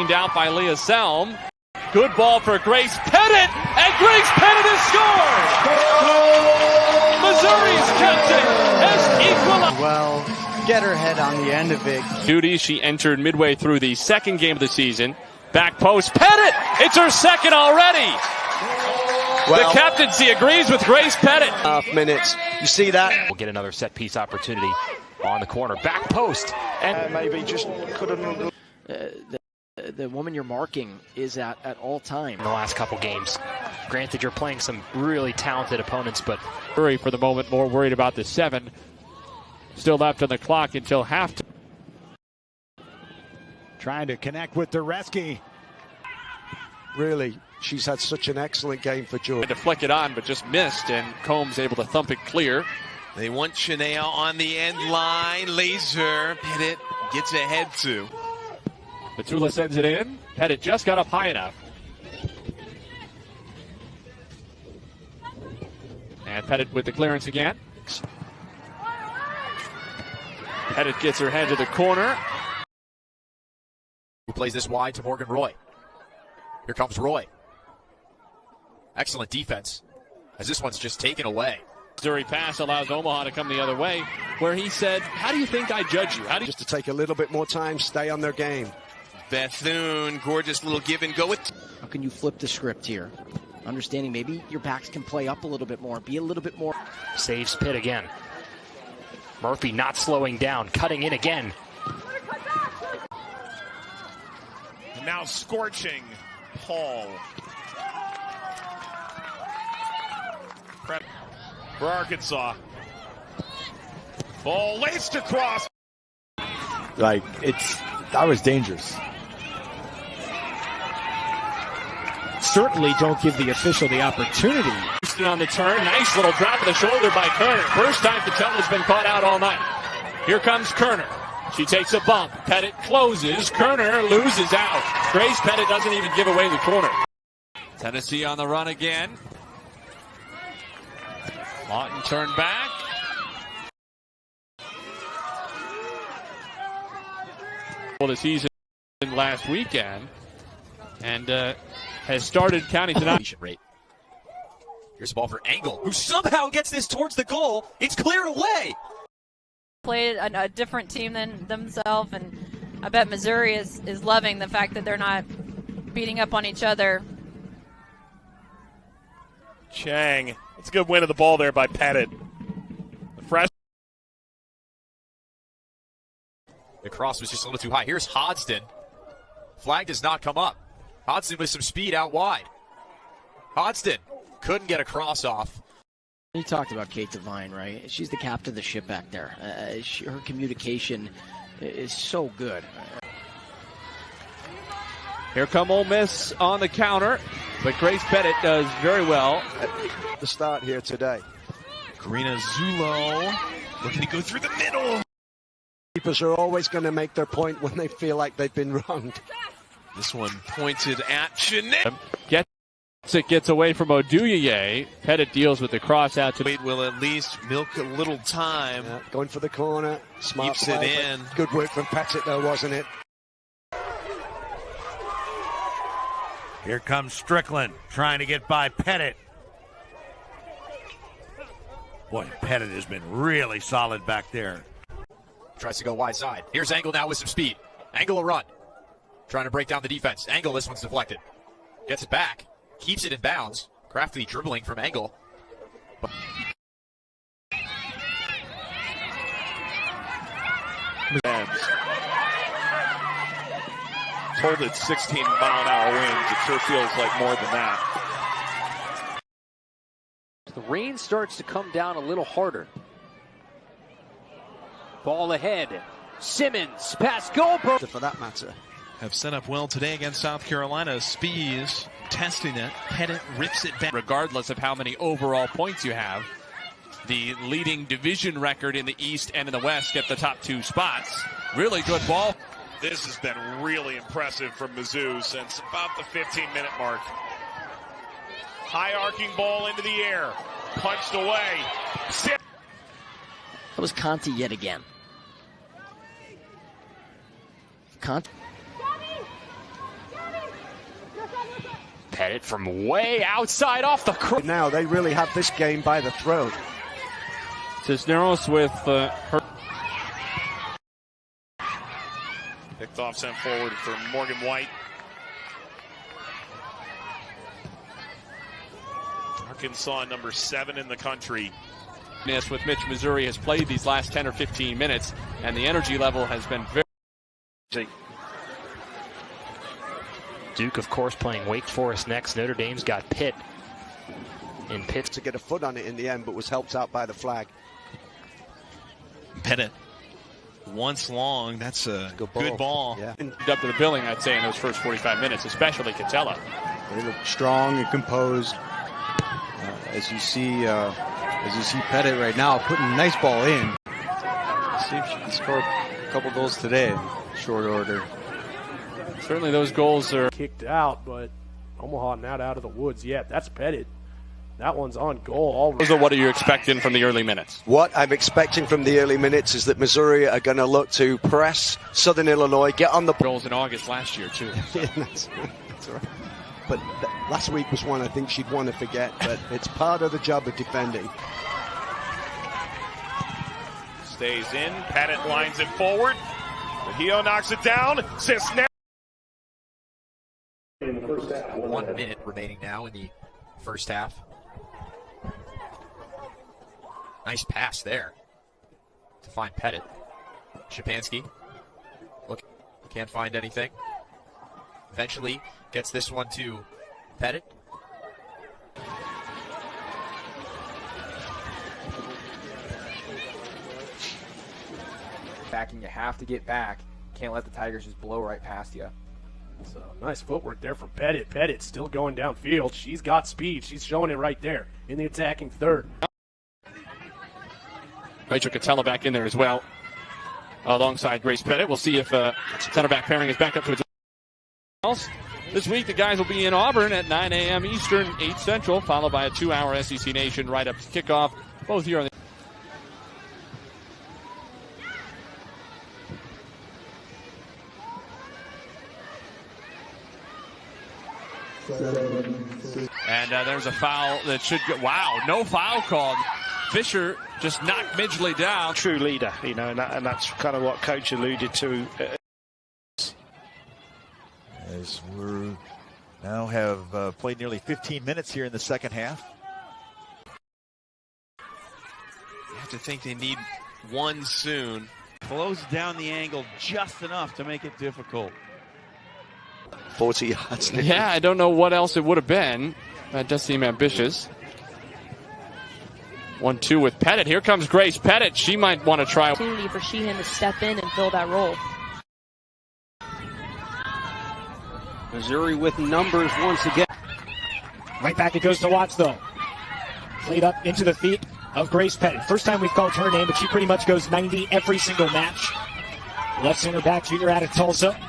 cleaned out by Leah Selm. Good ball for Grace Pettet, and Grace Pettet has scored! Missouri's captain has equalized. Well, get her head on the end of it. Duty, she entered midway through the second game of the season. Back post, Pettet! It's her second already! Well, the captaincy agrees with Grace Pettet. Half minutes. You see that? We'll get another set piece opportunity on the corner. Back post. And maybe just couldn't. The woman you're marking is at all time. In the last couple games. Granted, you're playing some really talented opponents, but Missouri for the moment more worried about the 7. Still left on the clock until halftime. Trying to connect with Dureski. Really, she's had such an excellent game for Georgia. To flick it on, but just missed, and Combs able to thump it clear. They want Shania on the end line. Laser. Pettet gets ahead too. Petula sends it in. Pettet just got up high enough. And Pettet with the clearance again. Pettet gets her head to the corner. Who plays this wide to Morgan Roy. Here comes Roy. Excellent defense, as this one's just taken away. Missouri pass allows Omaha to come the other way, where he said, how do you think I judge you? How do you... Just to take a little bit more time, stay on their game. Bethune, gorgeous little give and go with. How can you flip the script here? Understanding maybe your backs can play up a little bit more, be a little bit more. saves Pitt again. Murphy not slowing down, cutting in again. And now scorching Paul. Prep for Arkansas. Ball laced across. Like, that was dangerous. Certainly don't give the official the opportunity. On the turn, nice little drop of the shoulder by Kerner. First time Patella's been caught out all night. Here comes Kerner. She takes a bump. Pettet closes. Kerner loses out. Grace Pettet doesn't even give away the corner. Tennessee on the run again. Lawton turned back. Well, the season last weekend, and has started counting tonight. Rate. Here's the ball for Engel, who somehow gets this towards the goal. It's cleared away. Played a different team than themselves, and I bet Missouri is loving the fact that they're not beating up on each other. Chang. It's a good win of the ball there by Pettet. The fresh. The cross was just a little too high. Here's Hodgson. Flag does not come up. Hodgson with some speed out wide. Hodgson couldn't get a cross off. You talked about Kate Devine, right? She's the captain of the ship back there. Her communication is so good. Here come Ole Miss on the counter, but Grace Pettet does very well. The start here today. Karina Zulo looking to go through the middle. Keepers are always going to make their point when they feel like they've been wronged. This one pointed at Shania. Gets away from Oduyaye. Pettet deals with the cross out to. Will at least milk a little time. Yeah, going for the corner. Smart Keeps it in. Good work from Pettet, though, wasn't it? Here comes Strickland trying to get by Pettet. Boy, Pettet has been really solid back there. Tries to go wide side. Here's Engel now with some speed. Engel a run. Trying to break down the defense. Engel, this one's deflected. Gets it back. Keeps it in bounds. Crafty dribbling from Engel. Told it's 16-mile-an-hour winds. It sure feels like more than that. The rain starts to come down a little harder. Ball ahead. Simmons, pass Goldberg. For that matter. Have set up well today against South Carolina. Spees testing it. Pettet rips it back. Regardless of how many overall points you have, the leading division record in the East and in the West at the top 2 spots. Really good ball. This has been really impressive from Mizzou since about the 15-minute mark. High arcing ball into the air. Punched away. That was Conti yet again. Conti. Pettit from way outside off the cross. Now they really have this game by the throat. Cisneros with her. Picked off, sent forward for Morgan White. Arkansas, number 7 in the country. With Mitch, Missouri has played these last 10 or 15 minutes, and the energy level has been very. Duke, of course, playing Wake Forest next. Notre Dame's got Pitt in Pitt. To get a foot on it in the end, but was helped out by the flag. Pettit, once long, that's a good ball. Yeah. Up to the billing, I'd say, in those first 45 minutes, especially Catella. They look strong and composed. As you see Pettit right now putting a nice ball in. See if she can score a couple goals today in short order. Certainly those goals are kicked out, but Omaha not out of the woods yet. That's Pettit. That one's on goal already. What are you expecting from the early minutes? What I'm expecting from the early minutes is that Missouri are going to look to press Southern Illinois, get on the goals in August last year, too. That's right. But last week was one I think she'd want to forget, but it's part of the job of defending. Stays in. Pettit lines it forward. Mejio knocks it down. Cisneros. 1 minute remaining now in the first half. Nice pass there to find Pettit. Shapansky. Look, can't find anything. Eventually gets this one to Pettit. Backing, you have to get back. Can't let the Tigers just blow right past you. So nice footwork there from Pettit. Pettit still going downfield. She's got speed. She's showing it right there in the attacking third. Rachel Catella back in there as well, alongside Grace Pettit. We'll see if center back pairing is back up to its. This week, the guys will be in Auburn at 9 a.m. Eastern, 8 Central, followed by a 2-hour SEC Nation right up to kickoff. Both here on the. And there's a foul that should go. Wow, no foul called. Fisher just knocked Midgley down. True leader, you know, and that's kind of what Coach alluded to. As we now have played nearly 15 minutes here in the second half. You have to think they need one soon. Close down the angle just enough to make it difficult. 40 yards. Yeah, I don't know what else it would have been. That does seem ambitious. 1-2 with Pettit. Here comes Grace Pettit. She might want to try. Opportunity for Sheehan to step in and fill that role. Missouri with numbers once again. Right back it goes to Watts, though. Played up into the feet of Grace Pettit. First time we've called her name, but she pretty much goes 90 every single match. Left center back, junior out of Tulsa.